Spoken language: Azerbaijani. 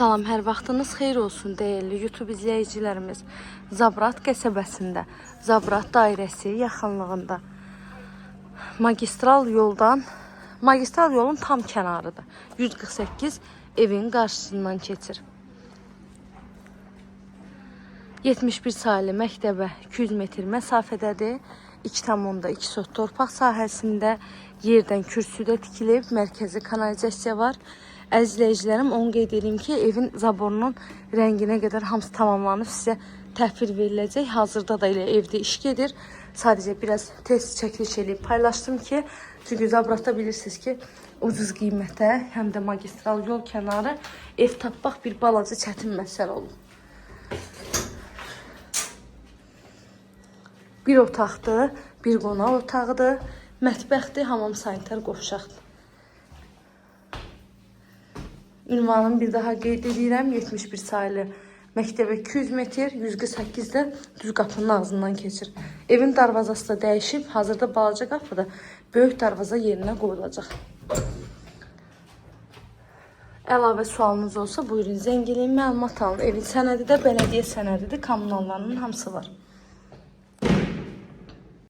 Salam, hər vaxtınız xeyir olsun değerli YouTube izləyicilərimiz. Zabrat qəsəbəsində, Zabrat dairəsi yaxınlığında magistral yolun tam kənarıdır. 148 evin qarşısından keçir. 71 sayılı məktəbə 200 metr məsafədədir. 2,2 sot torpaq sahəsində yerdən kürsüdə tikilib, mərkəzi kanalizasiya var. Əziz izləyicilərim, onu qeyd edeyim ki, evin zaborunun rənginə qədər hamısı tamamlanıb, sizə təhvil veriləcək. Hazırda da elə evdə iş gedir. Sadəcə biraz test çəkiliş edib paylaşdım ki, çünki Zabratda bilirsiniz ki, ucuz qiymətə, həm də magistral yol kənarı ev tapmaq bir balaca çətin məsələ olur. Bir otaqdır, bir qonaq otağıdır, mətbəxdir, hamam sanitar qovşaqdır. Ünvanını bir daha qeyd edirəm. 71 sayılı məktəbə 200 metr, 148-də düz qapının ağzından keçir. Evin darvazası da dəyişib. Hazırda balaca qapıda böyük darvaza yerinə qoyulacaq. Əlavə sualınız olsa buyurun zəng eləyin, məlumat alın. Evin sənədi də bələdiyyə sənədidir, kommunallarının hamısı var.